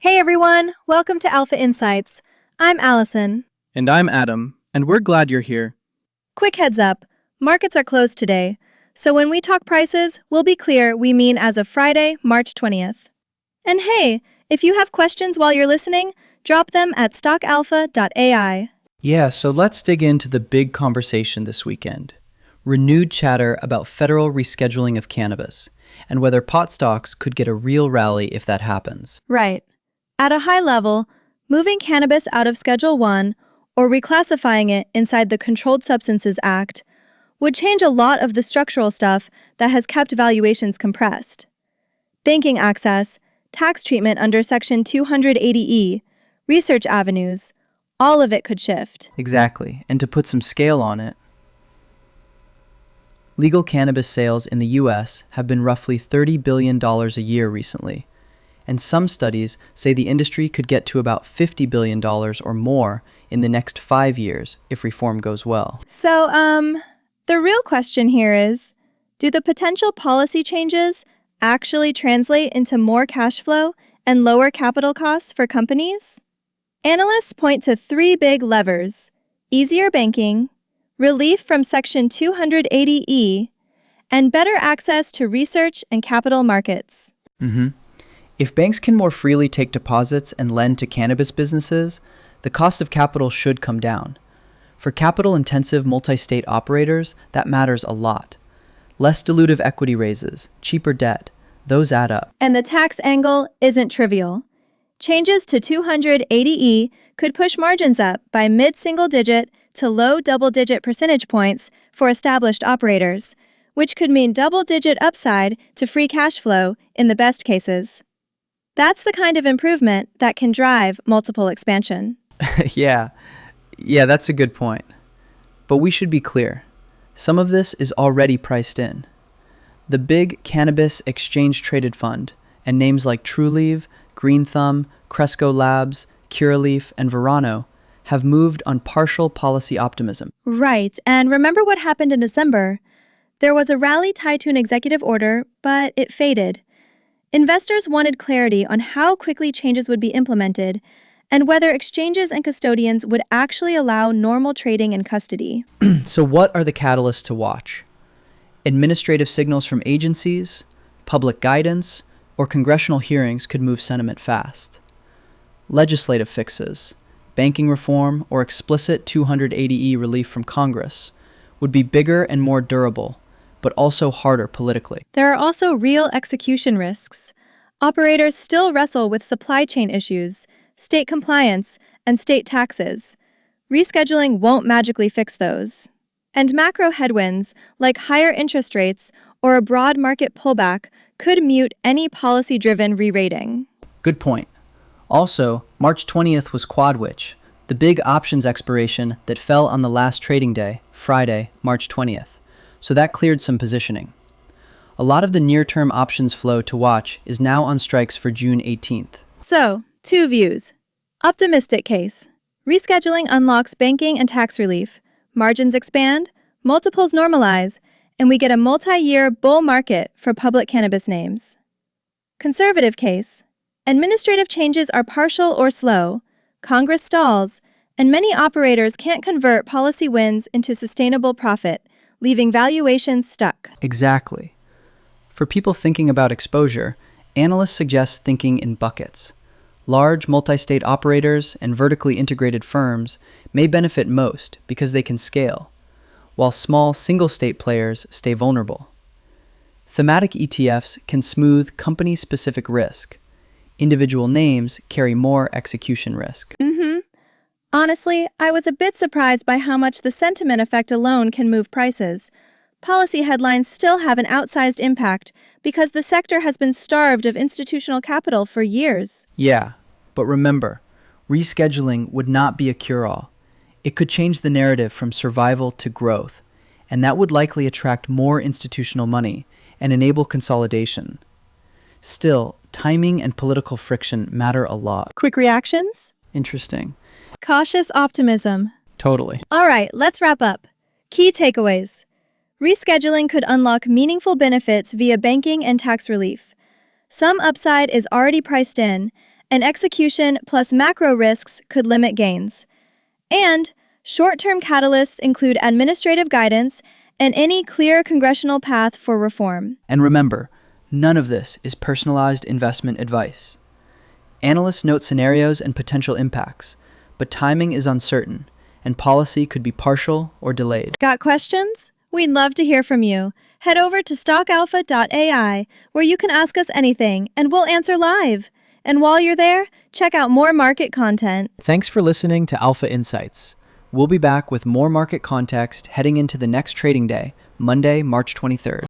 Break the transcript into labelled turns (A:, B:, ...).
A: Hey everyone, welcome to Alpha Insights. I'm Allison.
B: And I'm Adam, and we're glad you're here.
A: Quick heads up, markets are closed today, so when we talk prices, we'll be clear we mean as of Friday, March 20th. And hey, if you have questions while you're listening, drop them at stockalpha.ai.
C: Yeah, so let's dig into the big conversation this weekend. Renewed chatter about federal rescheduling of cannabis, and whether pot stocks could get a real rally if that happens.
A: Right. At a high level, moving cannabis out of Schedule 1 or reclassifying it inside the Controlled Substances Act would change a lot of the structural stuff that has kept valuations compressed. Banking access, tax treatment under Section 280E, research avenues, all of it could shift.
C: Exactly, and to put some scale on it, legal cannabis sales in the US have been roughly $30 billion a year recently, and some studies say the industry could get to about $50 billion or more in the next 5 years if reform goes well.
A: So, the real question here is, do the potential policy changes actually translate into more cash flow and lower capital costs for companies? Analysts point to three big levers: easier banking, relief from Section 280E, and better access to research and capital markets.
C: If banks can more freely take deposits and lend to cannabis businesses, the cost of capital should come down. For capital-intensive multi-state operators, that matters a lot. Less dilutive equity raises, cheaper debt, those add up.
A: And the tax angle isn't trivial. Changes to 280E could push margins up by mid-single-digit to low double-digit percentage points for established operators, which could mean double-digit upside to free cash flow in the best cases. That's the kind of improvement that can drive multiple expansion.
C: Yeah, that's a good point. But we should be clear. Some of this is already priced in. The big cannabis exchange-traded fund and names like Trulieve, Green Thumb, Cresco Labs, Curaleaf, and Verano have moved on partial policy optimism.
A: Right, and remember what happened in December? There was a rally tied to an executive order, but it faded. Investors wanted clarity on how quickly changes would be implemented and whether exchanges and custodians would actually allow normal trading and custody.
C: So what are the catalysts to watch? Administrative signals from agencies, public guidance, or congressional hearings could move sentiment fast. Legislative fixes, banking reform, or explicit 280E relief from Congress would be bigger and more durable, but also harder politically.
A: There are also real execution risks. Operators still wrestle with supply chain issues, state compliance, and state taxes. Rescheduling won't magically fix those. And macro headwinds, like higher interest rates or a broad market pullback, could mute any policy-driven re-rating.
C: Good point. Also, March 20th was Quadwitch, the big options expiration that fell on the last trading day, Friday, March 20th. So that cleared some positioning. A lot of the near-term options flow to watch is now on strikes for June 18th.
A: So, two views. Optimistic case. Rescheduling unlocks banking and tax relief. Margins expand, multiples normalize, and we get a multi-year bull market for public cannabis names. Conservative case. Administrative changes are partial or slow, Congress stalls, and many operators can't convert policy wins into sustainable profit, leaving valuations stuck.
C: Exactly. For people thinking about exposure, analysts suggest thinking in buckets. Large multi-state operators and vertically integrated firms may benefit most because they can scale, while small single-state players stay vulnerable. Thematic ETFs can smooth company-specific risk. Individual names carry more execution risk.
A: Honestly, I was a bit surprised by how much the sentiment effect alone can move prices. Policy headlines still have an outsized impact because the sector has been starved of institutional capital for years.
C: Yeah, but remember, rescheduling would not be a cure-all. It could change the narrative from survival to growth, and that would likely attract more institutional money and enable consolidation. Still, timing and political friction matter a lot.
A: Quick reactions?
C: Interesting.
A: Cautious optimism.
C: Totally.
A: All right, let's wrap up. Key takeaways. Rescheduling could unlock meaningful benefits via banking and tax relief. Some upside is already priced in, and execution plus macro risks could limit gains. And short-term catalysts include administrative guidance and any clear congressional path for reform.
C: And remember, none of this is personalized investment advice. Analysts note scenarios and potential impacts, but timing is uncertain, and policy could be partial or delayed.
A: Got questions? We'd love to hear from you. Head over to stockalpha.ai, where you can ask us anything, and we'll answer live. And while you're there, check out more market content.
B: Thanks for listening to Alpha Insights. We'll be back with more market context heading into the next trading day, Monday, March 23rd.